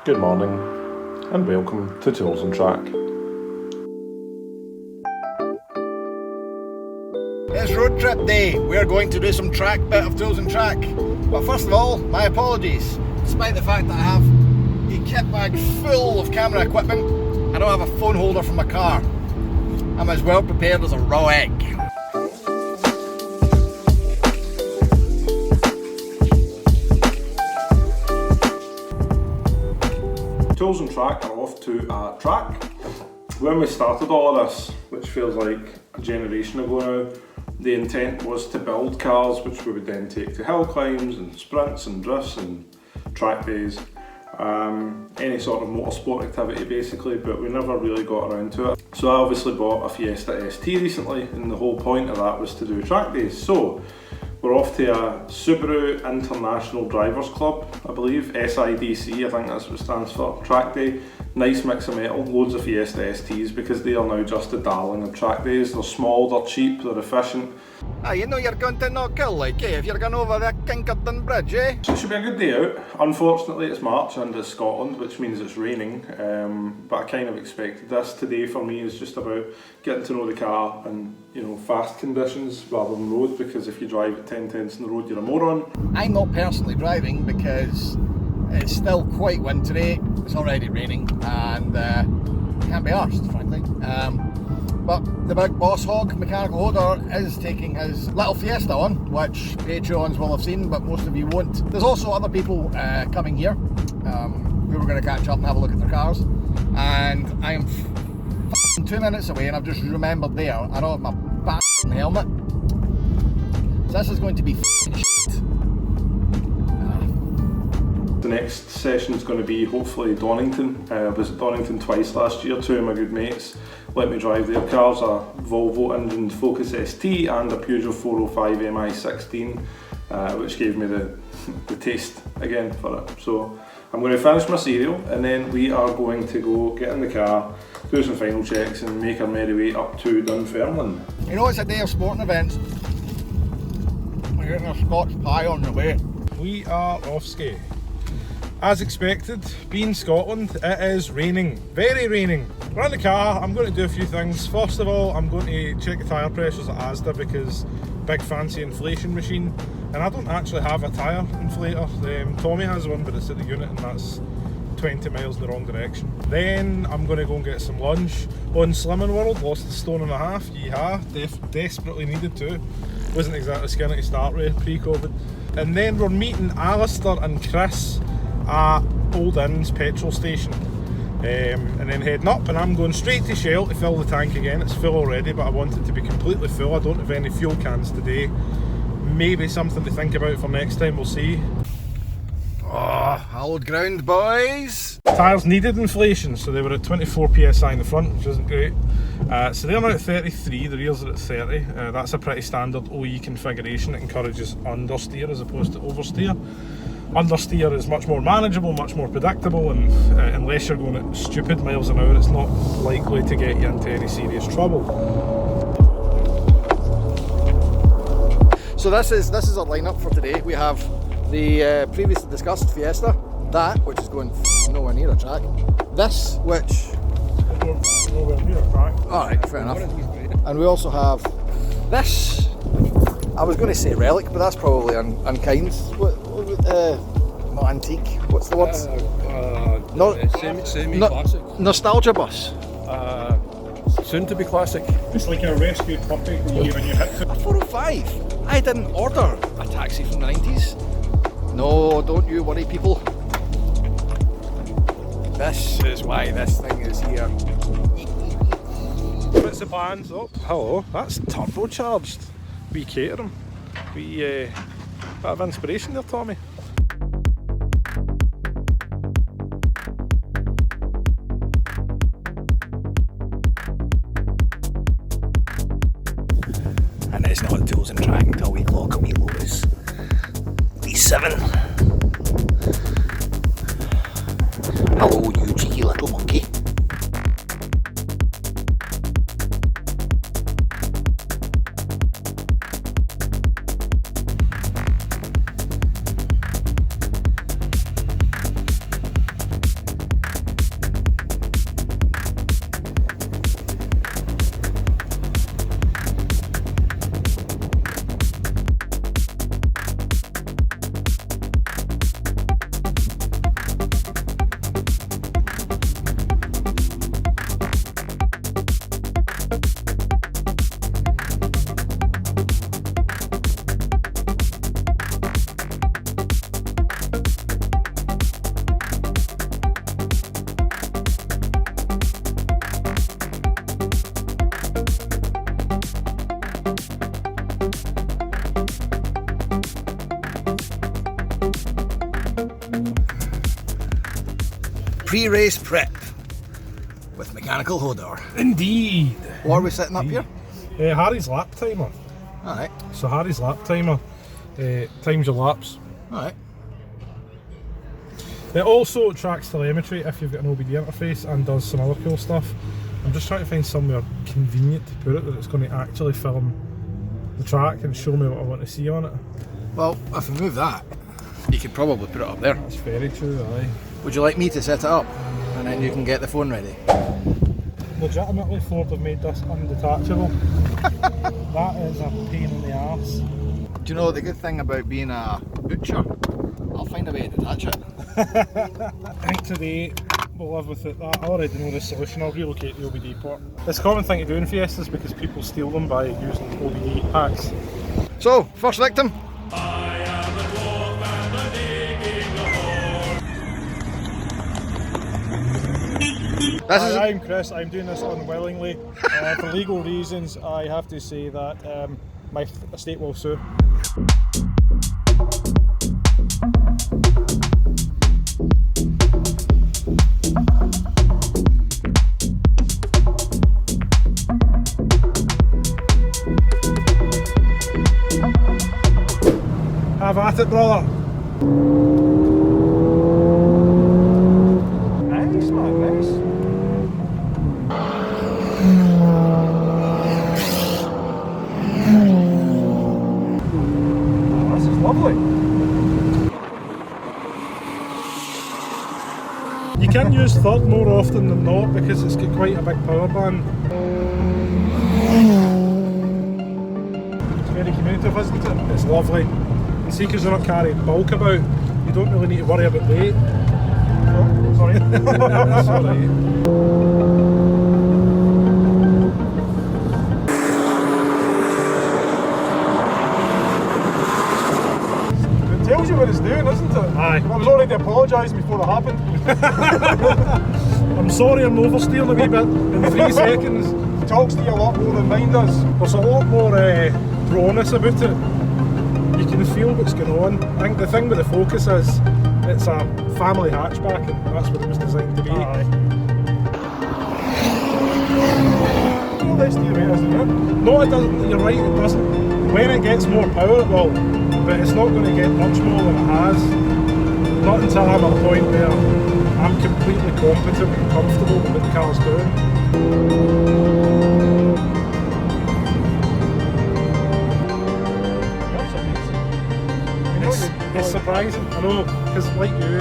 Good morning and welcome to Toolsntrack. It's road trip day. We're going to do some track bit of Toolsntrack. But first of all, my apologies. Despite the fact that I have a kit bag full of camera equipment, I don't have a phone holder for my car. I'm as well prepared as a raw egg. Toolsntrack are off to a track. When we started all of this, which feels like a generation ago now, the intent was to build cars which we would then take to hill climbs and sprints and drifts and track days. Any sort of motorsport activity basically, but we never really got around to it. So I obviously bought a Fiesta ST recently, and the whole point of that was to do track days. So we're off to a Subaru International Drivers Club, I believe, SIDC, I think that's what it stands for, track day. Nice mix of metal, loads of Fiesta STs because they are now just the darling of track days. They're small, they're cheap, they're efficient. You know you're going to Knockhill, like, if you're going over the Kincardine Bridge, So it should be a good day out. Unfortunately it's March and it's Scotland, which means it's raining, but I kind of expected this. Today for me is just about getting to know the car and, you know, fast conditions rather than road, because if you drive at 10 tenths on the road you're a moron. I'm not personally driving because it's still quite wintry, it's already raining, and can't be arsed, frankly. But the big boss hog, Mechanical Hodder, is taking his little Fiesta on, which Patreons will have seen, but most of you won't. There's also other people coming here who we're going to catch up and have a look at their cars. And I am 2 minutes away, and I've just remembered there, I don't have my helmet. So this is going to be shit. The next session is going to be hopefully Donington. I was at Donington twice last year. Two of my good mates let me drive their cars, a Volvo engined Focus ST and a Peugeot 405 MI16, which gave me the taste again for it. So I'm going to finish my cereal and then we are going to go get in the car, do some final checks and make our merry way up to Dunfermline. You know, it's a day of sporting events. We're getting a Scotch pie on the way. We are off ski. As expected, being Scotland, it is raining, very raining. We're in the car, I'm going to do a few things. First of all, I'm going to check the tyre pressures at Asda because big fancy inflation machine. And I don't actually have a tyre inflator. Tommy has one, but it's at the unit and that's 20 miles in the wrong direction. Then I'm going to go and get some lunch. On Slimming World, lost a stone and a half, yeehaw, desperately needed to. Wasn't exactly skinny to start with, pre-COVID. And then we're meeting Alistair and Chris at Old Inn's petrol station, and then heading up, and I'm going straight to Shell to fill the tank again. It's full already, but I want it to be completely full. I don't have any fuel cans today. Maybe something to think about for next time, we'll see. Oh, hallowed ground, boys! Tyres needed inflation, so they were at 24 psi in the front, which isn't great. So they're now at 33, the rears are at 30. That's a pretty standard OE configuration. It encourages understeer as opposed to oversteer. Understeer is much more manageable, much more predictable, and unless you're going at stupid miles an hour, it's not likely to get you into any serious trouble. So this is our lineup for today. We have the previously discussed Fiesta, that which is going nowhere near a track, this which Nowhere near a track. Alright, fair enough. And we also have this. I was going to say relic, but that's probably unkind. Not antique. What's the word? Semi-classic. Nostalgia bus. Soon to be classic. It's like a rescued puppy when you hit it. A 405. I didn't order a taxi from the 90s. No, don't you worry, people. This is why this thing is here. What's the plans? Oh, hello. That's turbocharged. We cater them. We bit of inspiration there, Tommy. And it's not Toolsntrack until we clock a wee lows. V7. Hello, you cheeky little monkey. pre-race prep with Mechanical Hodor. Indeed. What are we setting up here? Harry's lap timer. Alright, So Harry's lap timer times your laps. alright. It also tracks telemetry if you've got an OBD interface and does some other cool stuff. I'm just trying to find somewhere convenient to put it that it's going to actually film the track and show me what I want to see on it. Well, if we move that, you could probably put it up there. That's very true, aye. Would you like me to set it up? And then you can get the phone ready. Legitimately, Ford have made this undetachable. That is a pain in the arse. Do you know the good thing about being a butcher? I'll find a way to detach it. I think today we'll live with it. I already know the solution. I'll relocate the OBD port. It's a common thing to do in Fiestas because people steal them by using OBD hacks. So, first victim. I'm Chris. I'm doing this unwillingly. For legal reasons, I have to say that my estate will sue. Have at it, brother. Nice, man, nice. Oh, this is lovely. You can use third more often than not because it's got quite a big power band. It's very communicative, isn't it? It's lovely. And see, because you're not carrying bulk about, you don't really need to worry about weight. Oh, sorry. Sorry. It tells you what it's doing, isn't it? Aye. I was already apologising before it happened. I'm sorry I'm oversteering a wee bit in 3 seconds. It talks to you a lot more than mine does. There's a lot more rawness about it. You can feel what's going on. I think the thing with the Focus is it's a family hatchback and that's what it was designed to be. Aye. No, let's do it, isn't it? No, it doesn't. You're right, it doesn't. When it gets more power, it will, but it's not going to get much more than it has. Not until I'm at a point where I'm completely competent and comfortable with what the car's doing. It's surprising, I know, because like you,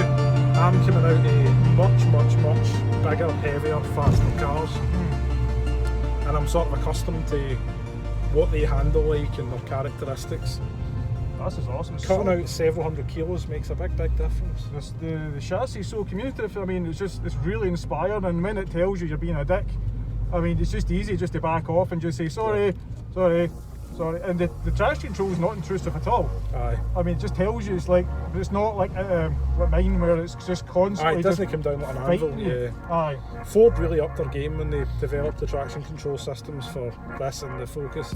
I'm coming out of much bigger, heavier, faster cars. And I'm sort of accustomed to what they handle like and their characteristics. This is awesome. Cutting out several hundred kilos makes a big difference. The chassis is so communicative. I mean, it's really inspiring, and when it tells you you're being a dick, I mean, it's just easy just to back off and just say sorry, sorry. Sorry, and the traction control is not intrusive at all. Aye. I mean, it just tells you, it's like, it's not like mine where it's just constantly. Aye, it doesn't come down like an anvil. Yeah. Aye. Ford really upped their game when they developed the traction control systems for this and the Focus.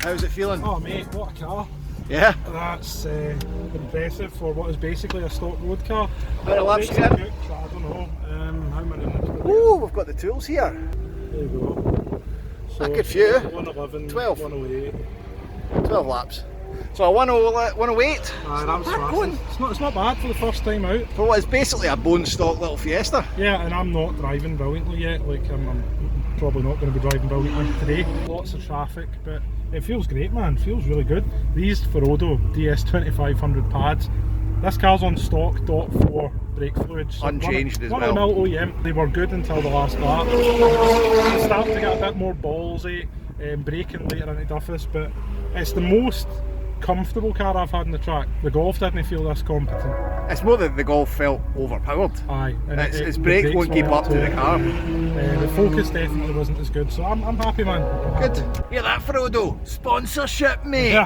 How's it feeling? Oh mate, what a car. Yeah? That's impressive for what is basically a stock road car. How many laps you had? I don't know, how many laps? Ooh, we've got the tools here. There you go. So a good few. 111, 12. 108. 12 laps. So a 108 That's fast. It's not bad for the first time out. for what is basically a bone stock little Fiesta. Yeah, and I'm not driving brilliantly yet. Like I'm probably not going to be driving brilliantly today. Lots of traffic, but it feels great, man. Feels really good. These Ferodo DS2500 pads. This car's on stock .4 brake fluids. So Unchanged as well. One of the OEM. They were good until the last lap. It's starting to get a bit more ballsy, braking later into Duffus, but it's the most comfortable car I've had on the track. The Golf didn't feel this competent. It's more that the Golf felt overpowered. Aye, and Its the brakes won't keep up to the car. The Focus definitely wasn't as good, so I'm happy, man. Good. Hear that, Frodo? Sponsorship, mate.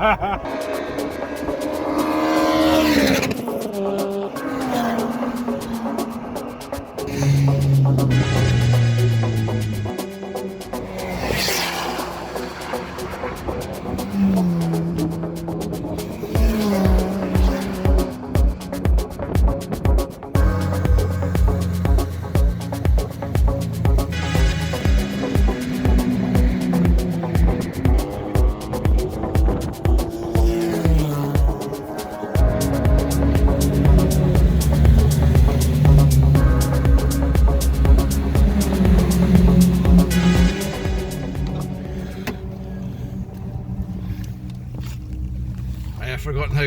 I have forgotten how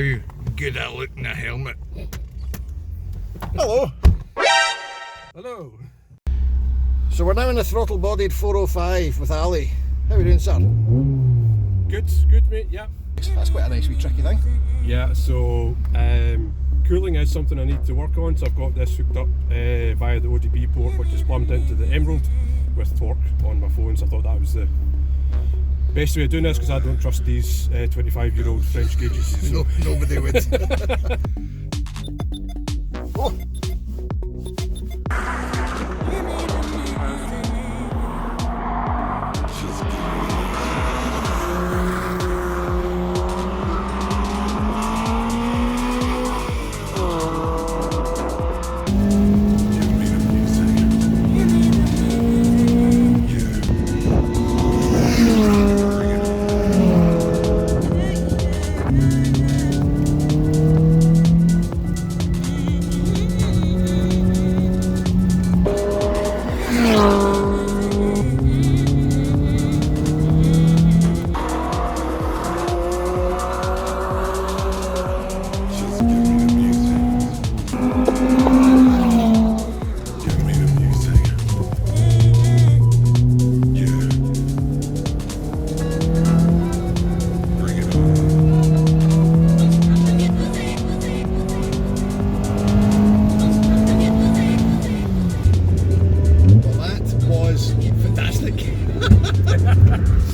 good I look in a helmet. Hello. Hello. So we're now in a throttle-bodied 405 with Ali. How are we doing, sir? Good mate, yeah. That's quite a nice wee tricky thing. Yeah, so cooling is something I need to work on, so I've got this hooked up via the ODB port, which is plumbed into the Emerald with torque on my phone, so I thought that was the best way of doing this, because I don't trust these 25-year-old French gauges. No, nobody would. Oh.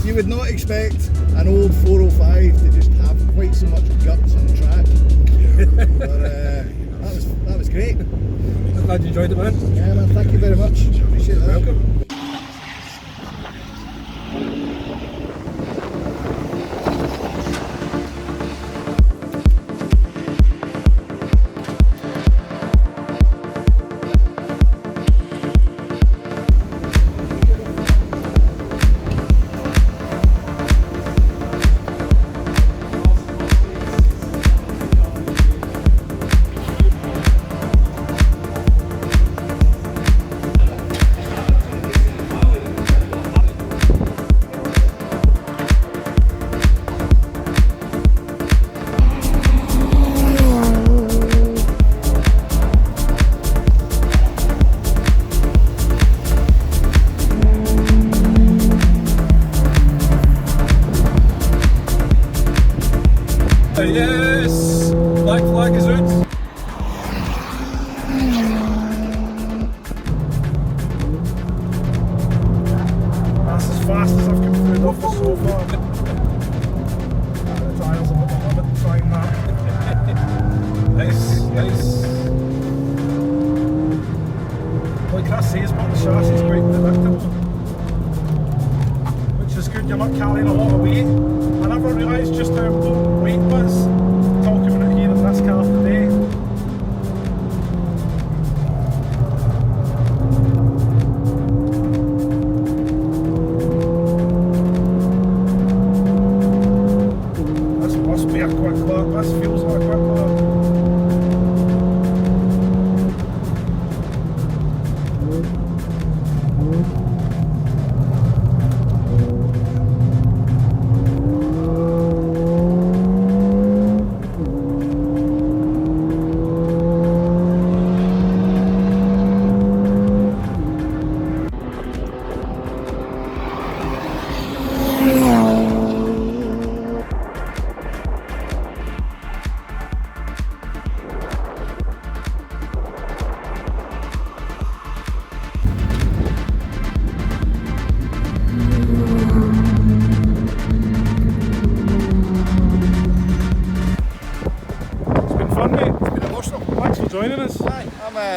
You would not expect an old 405 to just have quite so much guts on the track. But that was great. I'm glad you enjoyed it, man. Yeah, man, thank you very much. Appreciate that. Welcome. Yes! Black flag is out. That's as fast as I've come through the office so far. The tyres are a bit trying that. Nice. Like Chris says, but the chassis is quite predictable, which is good. You're not carrying a lot of weight. I never realised just how low weight was talking about here in this car today. This must be a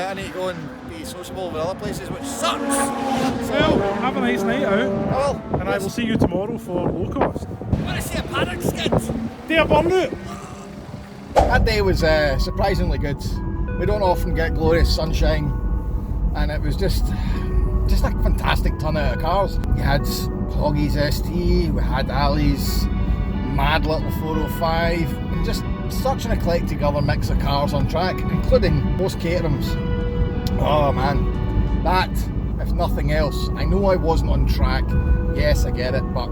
I need to go and be sociable with other places, which sucks. Well, have a nice night out, Well, and I will see you tomorrow for low cost. I want to see a paddock skid. Dear burnout! That day was surprisingly good. We don't often get glorious sunshine, and it was just a fantastic turnout of cars. We had Hoggy's ST, we had Ali's mad little 405, and just such an eclectic other mix of cars on track, including most Caterhams. Oh man, that, if nothing else, I know I wasn't on track, yes I get it, but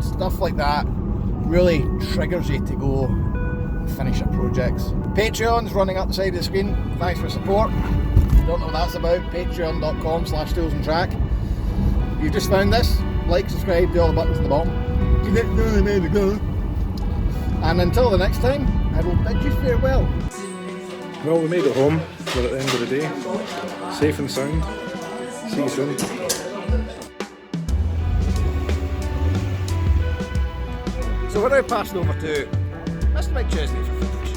stuff like that really triggers you to go and finish up projects. Patreon's running up the side of the screen, thanks for support. If you don't know what that's about, patreon.com/Toolsntrack. If you just found this, like, subscribe, do all the buttons at the bottom. And until the next time, I will bid you farewell. Well, we made it home. We're at the end of the day. Safe and sound. See you soon. So we're now passing over to Mr. Mike Chesney for footage.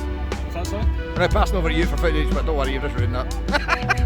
Is that so? We're now passing over to you for footage, but don't worry, you've just ruined that.